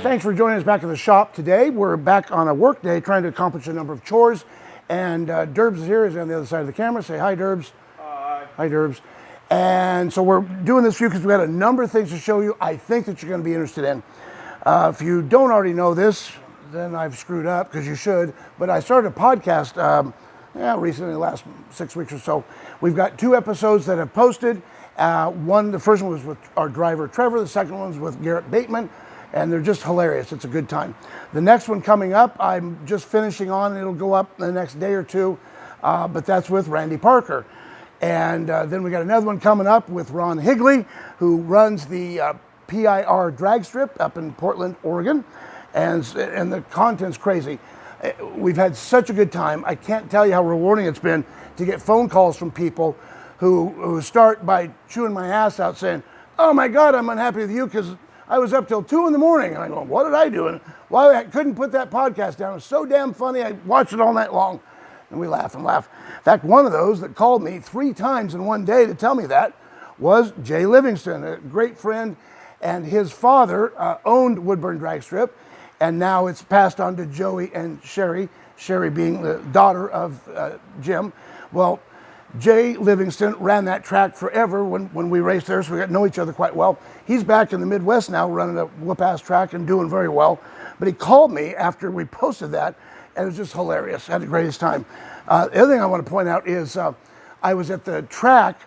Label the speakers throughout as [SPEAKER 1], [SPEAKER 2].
[SPEAKER 1] Thanks for joining us back at the shop today. We're back on a work day trying to accomplish a number of chores. And Derbs is here. He's on the other side of the camera. Say hi, Derbs.
[SPEAKER 2] Hi.
[SPEAKER 1] Hi, Derbs. And so we're doing this for you because we've got a number of things to show you I think that you're going to be interested in. If you don't already know this, then I've screwed up because you should. But I started a podcast recently, the last 6 weeks or so. We've got 2 episodes that have posted. The first one was with our driver, Trevor. The second one's with Garrett Bateman. And they're just hilarious. It's a good time. The next one coming up, I'm just finishing on, and it'll go up in the next day or two, but that's with Randy Parker. And then we got another one coming up with Ron Higley, who runs the PIR drag strip up in Portland, Oregon. And the content's crazy. We've had such a good time. I can't tell you how rewarding it's been to get phone calls from people who start by chewing my ass out saying, "Oh my God, I'm unhappy with you because I was up till 2 in the morning." And I go, "What did I do? And why I couldn't put that podcast down? It was so damn funny. I watched it all night long." And we laugh and laugh. In fact, one of those that called me 3 times in one day to tell me that was Jay Livingston, a great friend. And his father owned Woodburn Drag Strip. And now it's passed on to Joey and Sherry, Sherry being the daughter of Jim. Well, Jay Livingston ran that track forever when we raced there, so we got to know each other quite well. He's back in the Midwest now running a whoop-ass track and doing very well. But he called me after we posted that, and it was just hilarious. I had the greatest time. The other thing I want to point out is I was at the track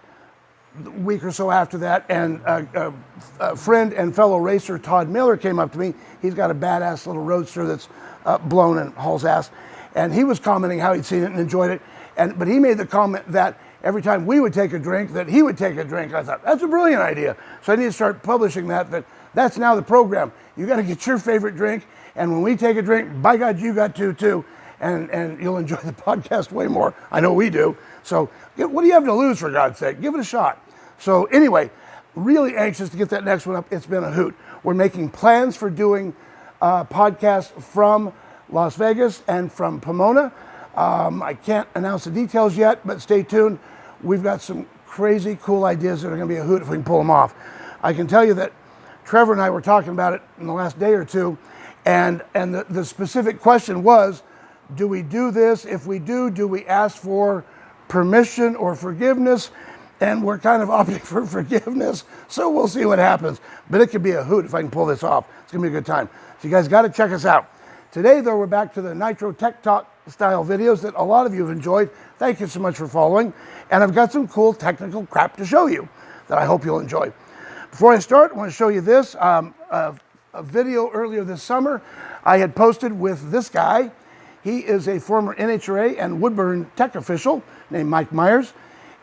[SPEAKER 1] a week or so after that, and a friend and fellow racer, Todd Miller, came up to me. He's got a badass little roadster that's blown and hauls ass. And he was commenting how he'd seen it and enjoyed it. But he made the comment that every time we would take a drink, that he would take a drink. I thought, that's a brilliant idea. So I need to start publishing that's now the program. You got to get your favorite drink. And when we take a drink, by God, you got to too. And you'll enjoy the podcast way more. I know we do. So what do you have to lose, for God's sake? Give it a shot. So anyway, really anxious to get that next one up. It's been a hoot. We're making plans for doing podcasts from Las Vegas and from Pomona. I can't announce the details yet, but stay tuned. We've got some crazy cool ideas that are going to be a hoot if we can pull them off. I can tell you that Trevor and I were talking about it in the last day or two, and the specific question was, do we do this? If we do we ask for permission or forgiveness? And we're kind of opting for forgiveness, so we'll see what happens. But it could be a hoot if I can pull this off. It's going to be a good time. So you guys got to check us out. Today, though, we're back to the Nitro-Tech Talk style videos that a lot of you have enjoyed. Thank you so much for following. And I've got some cool technical crap to show you that I hope you'll enjoy. Before I start, I want to show you this. A video earlier this summer I had posted with this guy. He is a former NHRA and Woodburn Tech official named Mike Myers.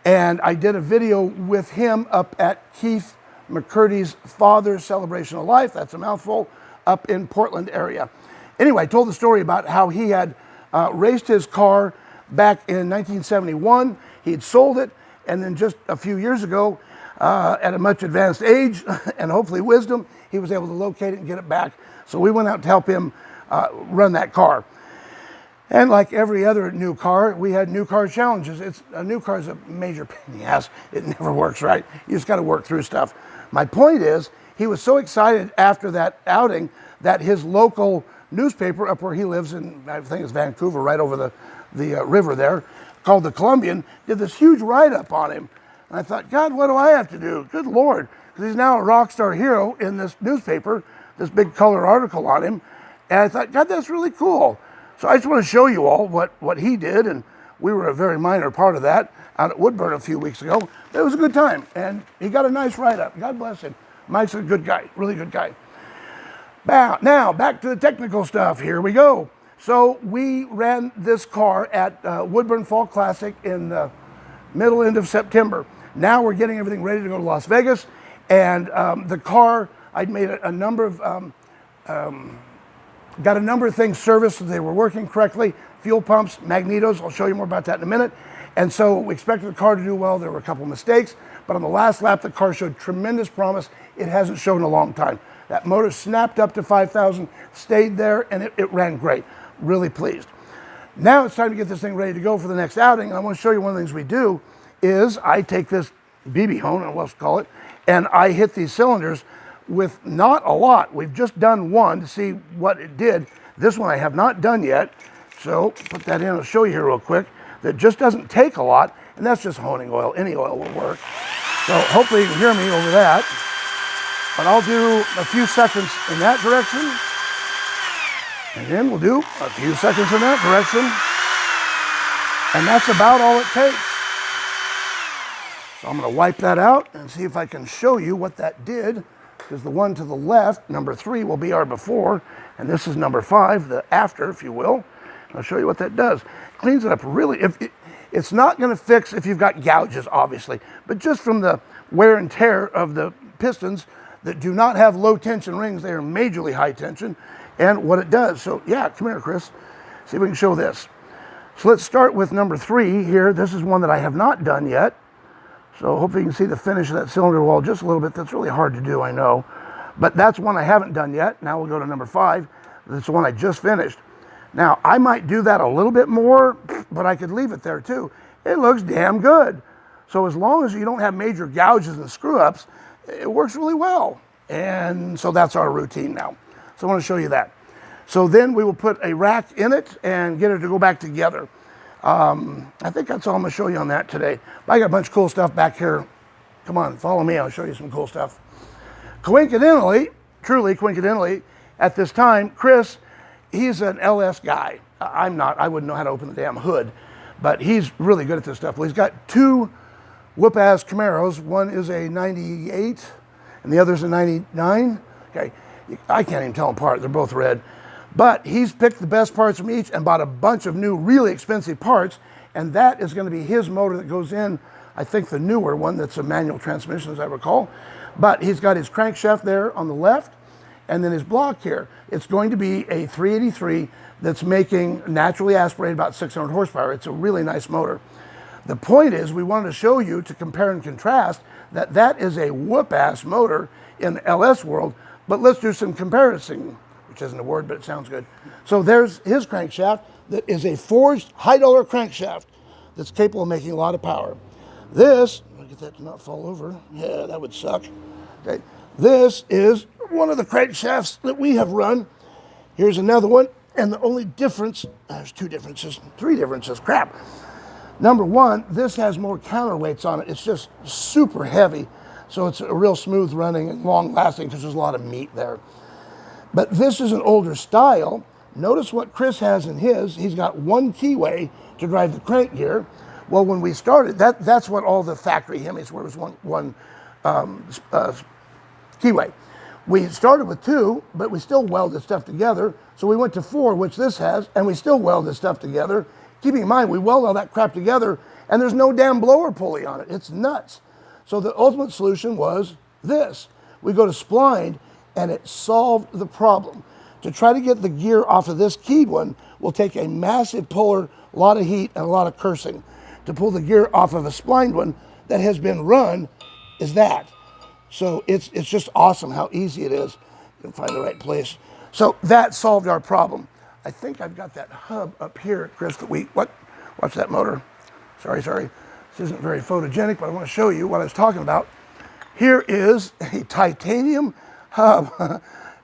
[SPEAKER 1] And I did a video with him up at Keith McCurdy's father's celebration of life. That's a mouthful, up in Portland area. Anyway, I told the story about how he had raced his car back in 1971. He had sold it, and then just a few years ago, at a much advanced age and hopefully wisdom, he was able to locate it and get it back. So we went out to help him run that car. And like every other new car, we had new car challenges. A new car is a major pain in the ass. It never works right. You just got to work through stuff. My point is, he was so excited after that outing that his local newspaper up where he lives in, I think it's Vancouver, right over the river there, called the Columbian, did this huge write-up on him. And I thought, God, what do I have to do? Good Lord. Because he's now a rock star hero in this newspaper, this big color article on him. And I thought, God, that's really cool. So I just want to show you all what he did, and we were a very minor part of that out at Woodburn a few weeks ago. It was a good time, and he got a nice write-up. God bless him. Mike's a good guy, really good guy. Now, back to the technical stuff. Here we go. So we ran this car at Woodburn Fall Classic in the middle end of September. Now we're getting everything ready to go to Las Vegas, and the car, I'd made a number of got a number of things serviced so they were working correctly. Fuel pumps, magnetos, I'll show you more about that in a minute. And so we expected the car to do well. There were a couple mistakes, but on the last lap, the car showed tremendous promise. It hasn't shown in a long time. That motor snapped up to 5,000, stayed there, and it ran great. Really pleased. Now it's time to get this thing ready to go for the next outing. And I want to show you one of the things we do is I take this BB hone, or what else to call it, and I hit these cylinders with not a lot. We've just done one to see what it did. This one I have not done yet. So put that in, I'll show you here real quick. That just doesn't take a lot, and that's just honing oil. Any oil will work. So hopefully you can hear me over that. But I'll do a few seconds in that direction. And then we'll do a few seconds in that direction. And that's about all it takes. So I'm going to wipe that out and see if I can show you what that did. Because the one to the left, number 3, will be our before. And this is number 5, the after, if you will. I'll show you what that does. Cleans it up really. It's not going to fix if you've got gouges, obviously. But just from the wear and tear of the pistons that do not have low tension rings, they are majorly high tension. And what it does. So yeah, come here, Chris. See if we can show this. So let's start with number 3 here. This is one that I have not done yet. So hopefully you can see the finish of that cylinder wall just a little bit. That's really hard to do, I know. But that's one I haven't done yet. Now we'll go to number 5. That's the one I just finished. Now, I might do that a little bit more, but I could leave it there too. It looks damn good. So as long as you don't have major gouges and screw-ups, it works really well. And so that's our routine now. So I want to show you that. So then we will put a rack in it and get it to go back together. I think that's all I'm going to show you on that today. But I got a bunch of cool stuff back here. Come on, follow me. I'll show you some cool stuff. Coincidentally, truly coincidentally, at this time, Chris, he's an LS guy. I'm not. I wouldn't know how to open the damn hood. But he's really good at this stuff. Well, he's got 2 whoop-ass Camaros. One is a 98 and the other's a 99. Okay, I can't even tell them apart. They're both red. But he's picked the best parts from each and bought a bunch of new, really expensive parts. And that is going to be his motor that goes in, I think the newer one that's a manual transmission, as I recall. But he's got his crankshaft there on the left, and then his block here. It's going to be a 383 that's making naturally aspirated about 600 horsepower. It's a really nice motor. The point is, we wanted to show you, to compare and contrast, that that is a whoop-ass motor in the LS world. But let's do some comparison, which isn't a word, but it sounds good. So there's his crankshaft that is a forged high-dollar crankshaft that's capable of making a lot of power. This, I'll get that to not fall over. Yeah, that would suck. Okay. This is one of the crankshafts that we have run. Here's another one, and the only difference, there's 2 differences, 3 differences, crap. Number 1, this has more counterweights on it. It's just super heavy, so it's a real smooth running and long lasting because there's a lot of meat there. But this is an older style. Notice what Chris has in his. He's got 1 keyway to drive the crank gear. Well, when we started, that's what all the factory Hemis were, was one keyway. We started with 2, but we still welded stuff together. So we went to 4, which this has, and we still welded stuff together. Keeping in mind, we weld all that crap together, and there's no damn blower pulley on it. It's nuts. So the ultimate solution was this. We go to spline, and it solved the problem. To try to get the gear off of this keyed one will take a massive puller, a lot of heat, and a lot of cursing. To pull the gear off of a splined one that has been run is that. So it's just awesome how easy it is. You can find the right place. So that solved our problem. I think I've got that hub up here, Chris, that watch that motor. Sorry. This isn't very photogenic, but I want to show you what I was talking about. Here is a titanium hub,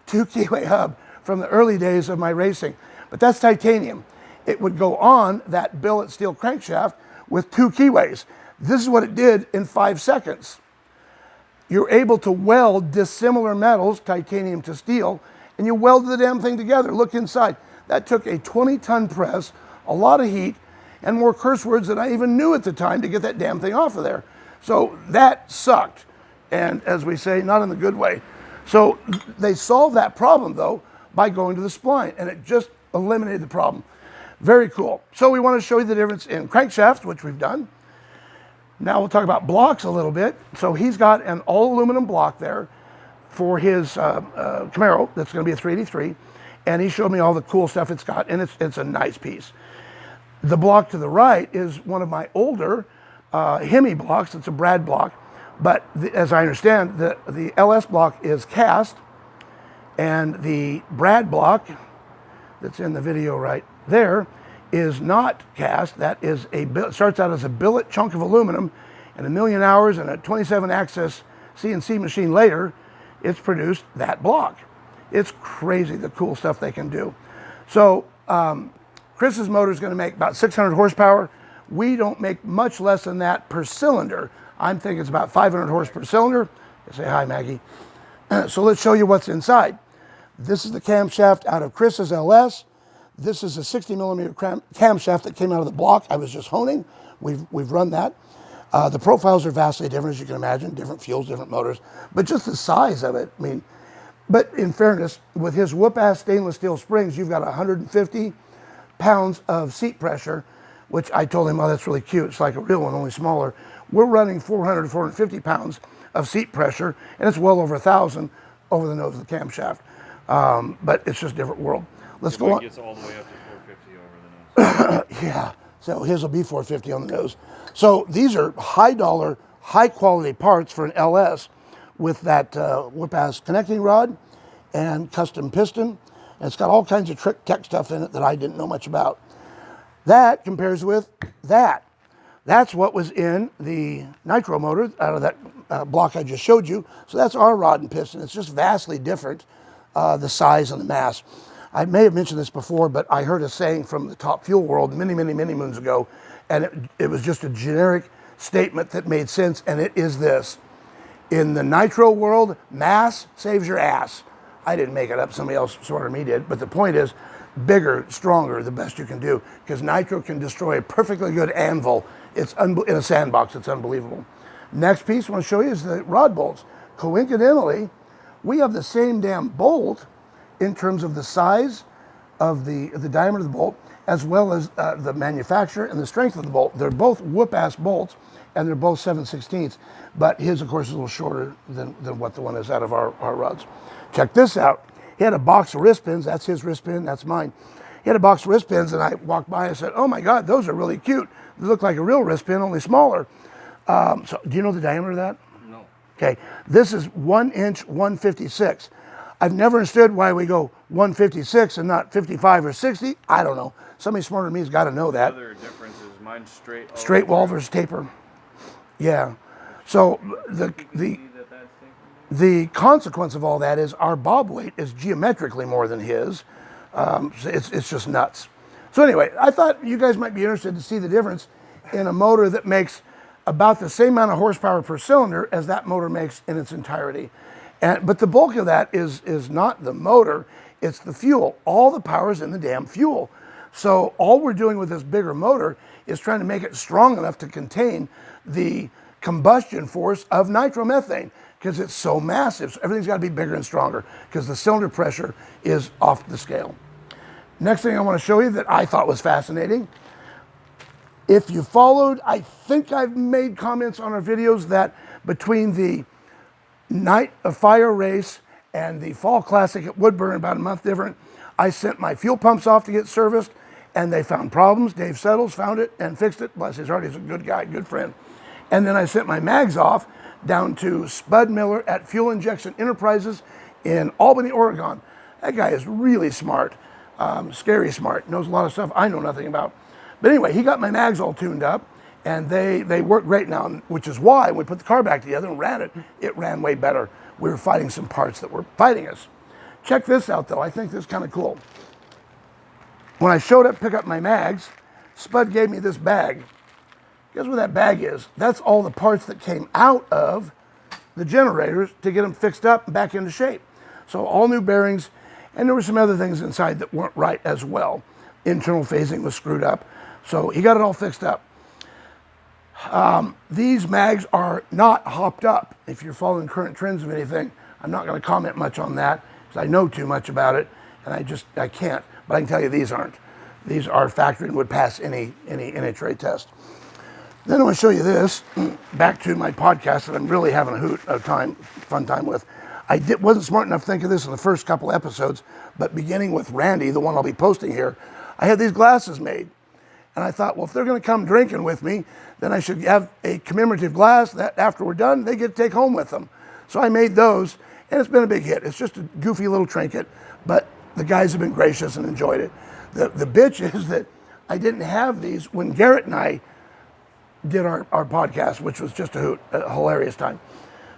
[SPEAKER 1] 2 keyway hub from the early days of my racing. But that's titanium. It would go on that billet steel crankshaft with 2 keyways. This is what it did in 5 seconds. You're able to weld dissimilar metals, titanium to steel, and you weld the damn thing together. Look inside. That took a 20-ton press, a lot of heat, and more curse words than I even knew at the time to get that damn thing off of there. So that sucked. And as we say, not in the good way. So they solved that problem, though, by going to the spline, and it just eliminated the problem. Very cool. So we want to show you the difference in crankshafts, which we've done. Now we'll talk about blocks a little bit. So he's got an all aluminum block there for his Camaro. That's going to be a 383. And he showed me all the cool stuff it's got, and it's a nice piece. The block to the right is one of my older Hemi blocks. It's a Brad block. But as I understand, the LS block is cast, and the Brad block that's in the video right there is not cast. That is starts out as a billet chunk of aluminum, and 1,000,000 hours and a 27-axis CNC machine later, it's produced that block. It's crazy the cool stuff they can do. So Chris's motor is going to make about 600 horsepower. We don't make much less than that per cylinder. I'm thinking it's about 500 horse per cylinder. Say hi, Maggie. So let's show you what's inside. This is the camshaft out of Chris's LS. This is a 60 millimeter camshaft that came out of the block I was just honing. We've run that. The profiles are vastly different, as you can imagine, different fuels, different motors, but just the size of it, I mean, but in fairness, with his whoop-ass stainless steel springs, you've got 150 pounds of seat pressure, which I told him, oh, that's really cute. It's like a real one, only smaller. We're running 400 to 450 pounds of seat pressure, and it's well over 1,000 over the nose of the camshaft. But it's just a different world. Let's go on.
[SPEAKER 2] It gets all the way up to 450 over the nose.
[SPEAKER 1] Yeah, so his will be 450 on the nose. So these are high dollar, high quality parts for an LS with that whip-ass connecting rod and custom piston. And it's got all kinds of trick tech stuff in it that I didn't know much about. That compares with that. That's what was in the Nitro motor out of that block I just showed you. So that's our rod and piston. It's just vastly different, the size and the mass. I may have mentioned this before, but I heard a saying from the Top Fuel world many moons ago, and it was just a generic statement that made sense, and it is this. In the Nitro world, mass saves your ass. I didn't make it up, somebody else sort of me did, but the point is, bigger, stronger, the best you can do, because Nitro can destroy a perfectly good anvil. It's in a sandbox, it's unbelievable. Next piece I want to show you is the rod bolts. Coincidentally, we have the same damn bolt in terms of the size of the diameter of the bolt, as well as the manufacturer and the strength of the bolt. They're both whoop-ass bolts, and they're both 7/16, but his, of course, is a little shorter than what the one is out of our rods. Check this out. He had a box of wrist pins. That's his wrist pin, that's mine. He had a box of wrist pins, and I walked by and said, oh my God, those are really cute. They look like a real wrist pin, only smaller. So do you know the diameter of that?
[SPEAKER 2] No.
[SPEAKER 1] Okay, this is 1 inch 156. I've never understood why we go 156 and not 55 or 60. I don't know. Somebody smarter than me has got to know that.
[SPEAKER 2] The other difference is mine's straight.
[SPEAKER 1] Straight wall versus taper. Yeah. So the consequence of all that is our bob weight is geometrically more than his. So it's just nuts. So anyway, I thought you guys might be interested to see the difference in a motor that makes about the same amount of horsepower per cylinder as that motor makes in its entirety. But the bulk of that is not the motor, it's the fuel. All the power is in the damn fuel. So all we're doing with this bigger motor is trying to make it strong enough to contain the combustion force of nitromethane, because it's so massive. So everything's got to be bigger and stronger because the cylinder pressure is off the scale. Next thing I want to show you that I thought was fascinating. If you followed, I think I've made comments on our videos that between the Night of Fire race and the Fall Classic at Woodburn, about a month different, I sent my fuel pumps off to get serviced, and they found problems. Dave Settles found it and fixed it. Bless his heart, he's a good guy, good friend. And then I sent my mags off down to Spud Miller at Fuel Injection Enterprises in Albany, Oregon. That guy is really smart, scary smart, knows a lot of stuff I know nothing about. But anyway, he got my mags all tuned up, and they work great now, which is why when we put the car back together and ran it, it ran way better. We were fighting some parts that were fighting us. Check this out, though. I think this is kind of cool. When I showed up to pick up my mags, Spud gave me this bag. Guess what that bag is? That's all the parts that came out of the generators to get them fixed up and back into shape. So all new bearings, and there were some other things inside that weren't right as well. Internal phasing was screwed up. So he got it all fixed up. These mags are not hopped up. If you're following current trends of anything, I'm not going to comment much on that because I know too much about it, and I can't. But I can tell you these aren't. These are factory and would pass any NHRA test. Then I want to show you this, back to my podcast that I'm really having a fun time with. Wasn't smart enough to think of this in the first couple episodes, but beginning with Randy, the one I'll be posting here, I had these glasses made. And I thought, well, if they're going to come drinking with me, then I should have a commemorative glass that after we're done, they get to take home with them. So I made those, and it's been a big hit. It's just a goofy little trinket, but the guys have been gracious and enjoyed it. The bitch is that I didn't have these when Garrett and I did our podcast, which was just a hilarious time.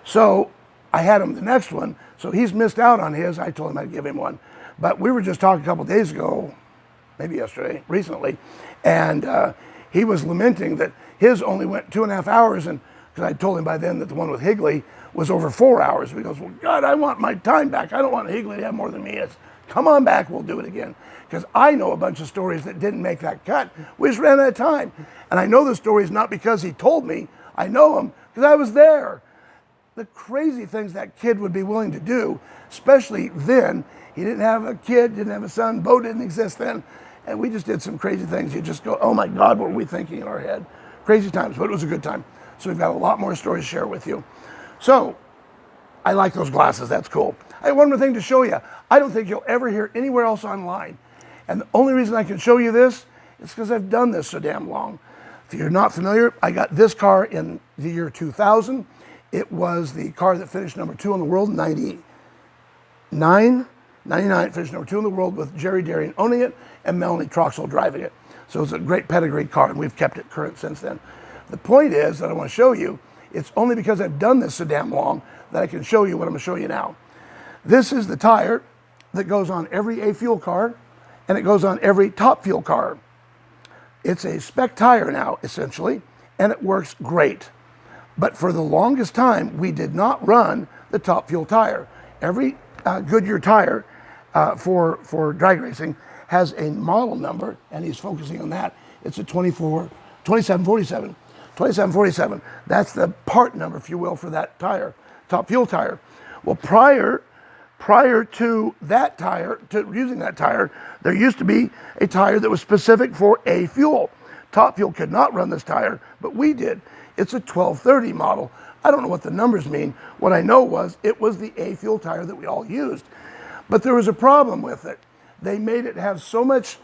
[SPEAKER 1] So I had him the next one, so he's missed out on his. I told him I'd give him one. But we were just talking a couple days ago, maybe yesterday, recently, and he was lamenting that his only went 2.5 hours, and because I told him by then that the one with Higley was over 4 hours. He goes, well, God, I want my time back. I don't want Higley to have more than me. It's, come on back, we'll do it again. Because I know a bunch of stories that didn't make that cut. We just ran out of time. And I know the stories not because he told me. I know them because I was there. The crazy things that kid would be willing to do, especially then. He didn't have a kid, didn't have a son, Bo didn't exist then. And we just did some crazy things. You just go, oh my God, what were we thinking in our head? Crazy times, but it was a good time. So we've got a lot more stories to share with you. So I like those glasses, that's cool. I have one more thing to show you. I don't think you'll ever hear anywhere else online. And the only reason I can show you this is because I've done this so damn long. If you're not familiar, I got this car in the year 2000. It was the car that finished number 2 in the world in 99, finished number 2 in the world with Jerry Darian owning it and Melanie Troxel driving it. So it's a great pedigree car, and we've kept it current since then. The point is that I want to show you, it's only because I've done this so damn long that I can show you what I'm going to show you now. This is the tire that goes on every A fuel car, and it goes on every top fuel car. It's a spec tire now, essentially, and it works great. But for the longest time, we did not run the top fuel tire. Every Goodyear tire for drag racing has a model number, and he's focusing on that. It's a 2747. 2747, that's the part number, if you will, for that tire, top fuel tire. Well, prior to that tire, to using that tire, there used to be a tire that was specific for A fuel. Top fuel could not run this tire, but we did. It's a 1230 model. I don't know what the numbers mean. What I know was it was the A fuel tire that we all used. But there was a problem with it. They made it have so much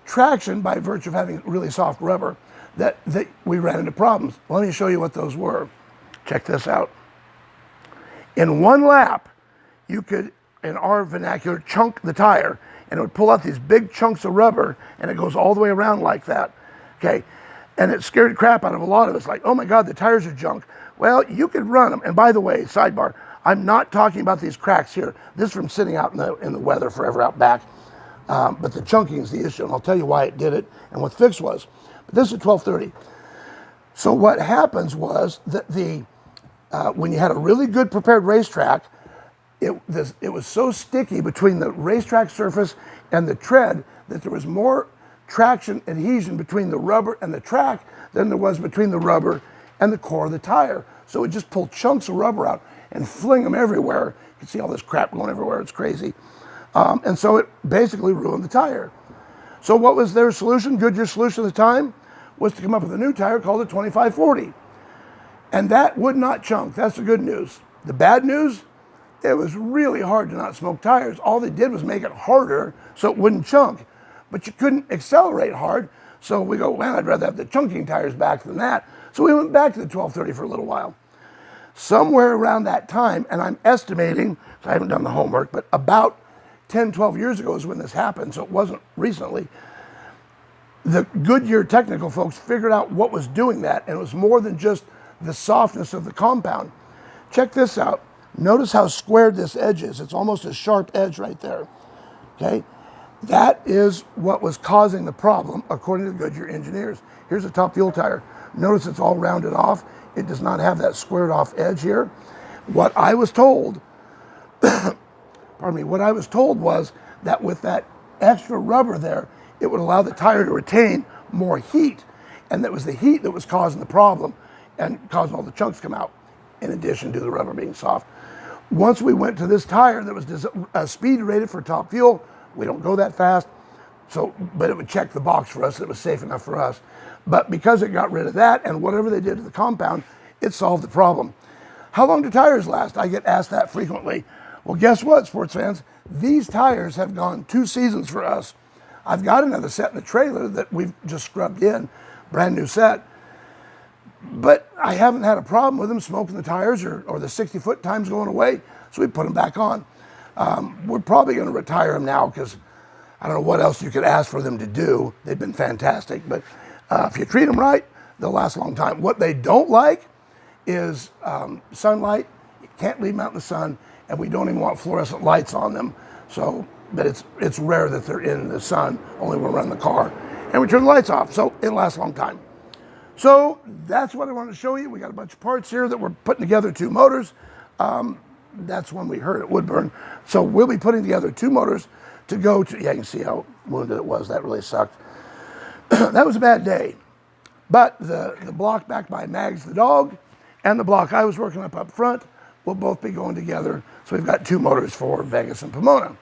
[SPEAKER 1] traction by virtue of having really soft rubber that we ran into problems. Let me show you what those were. Check this out. In one lap, you could, in our vernacular, chunk the tire, and it would pull out these big chunks of rubber, and it goes all the way around like that, okay? And it scared the crap out of a lot of us, like, oh my God, the tires are junk. Well, you could run them, and by the way, sidebar, I'm not talking about these cracks here. This is from sitting out in the weather forever out back, but the chunking is the issue, and I'll tell you why it did it and what the fix was. But this is 1230. So what happens was that when you had a really good prepared racetrack, it was so sticky between the racetrack surface and the tread that there was more traction adhesion between the rubber and the track than there was between the rubber and the core of the tire. So it just pulled chunks of rubber out and fling them everywhere. You can see all this crap going everywhere. It's crazy. And so it basically ruined the tire. So what was their solution? Goodyear's solution at the time was to come up with a new tire called the 2540. And that would not chunk. That's the good news. The bad news, it was really hard to not smoke tires. All they did was make it harder so it wouldn't chunk. But you couldn't accelerate hard. So we go, man, I'd rather have the chunking tires back than that. So we went back to the 1230 for a little while. Somewhere around that time, and I'm estimating, so I haven't done the homework, but about 10, 12 years ago is when this happened, so it wasn't recently. The Goodyear technical folks figured out what was doing that, and it was more than just the softness of the compound. Check this out. Notice how squared this edge is. It's almost a sharp edge right there, okay? That is what was causing the problem, according to the Goodyear engineers. Here's a top fuel tire. Notice it's all rounded off. It does not have that squared off edge here. What I was told, pardon me, what I was told was that with that extra rubber there, it would allow the tire to retain more heat. And that was the heat that was causing the problem and causing all the chunks to come out, in addition to the rubber being soft. Once we went to this tire that was speed rated for top fuel, we don't go that fast, but it would check the box for us. It was safe enough for us. But because it got rid of that and whatever they did to the compound, it solved the problem. How long do tires last? I get asked that frequently. Well, guess what, sports fans? These tires have gone 2 seasons for us. I've got another set in the trailer that we've just scrubbed in, brand new set. But I haven't had a problem with them smoking the tires or the 60-foot times going away, so we put them back on. We're probably going to retire them now because I don't know what else you could ask for them to do. They've been fantastic, but if you treat them right, they'll last a long time. What they don't like is sunlight You can't leave them out in the sun, and we don't even want fluorescent lights on them. So, but it's rare that they're in the sun, only when we run the car. And we turn the lights off, so it lasts a long time. So that's what I wanted to show you. We got a bunch of parts here that we're putting together, 2 motors. That's when we heard it would burn. So we'll be putting together 2 motors to go to, yeah, you can see how wounded it was. That really sucked. That was a bad day. But the block backed by Mags the dog and the block I was working up front will both be going together. So we've got 2 motors for Vegas and Pomona.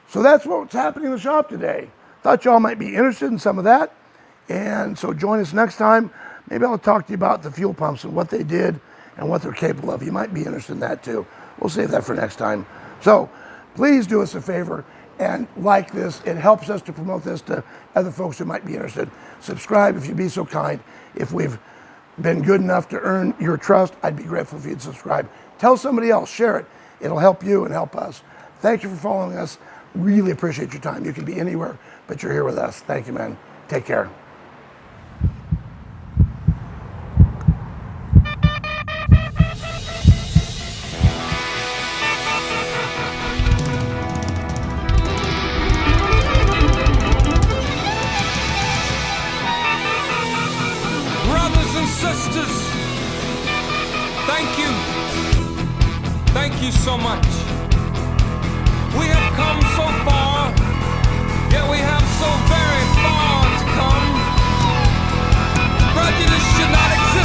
[SPEAKER 1] So that's what's happening in the shop today. Thought y'all might be interested in some of that. And so join us next time. Maybe I'll talk to you about the fuel pumps and what they did and what they're capable of. You might be interested in that too. We'll save that for next time. So please do us a favor and like this. It helps us to promote this to other folks who might be interested. Subscribe if you'd be so kind. If we've been good enough to earn your trust, I'd be grateful if you'd subscribe. Tell somebody else, share it. It'll help you and help us. Thank you for following us. Really appreciate your time. You can be anywhere, but you're here with us. Thank you, man. Take care.
[SPEAKER 3] Sisters, thank you. Thank you so much. We have come so far, yet we have so very far to come. Prejudice should not exist.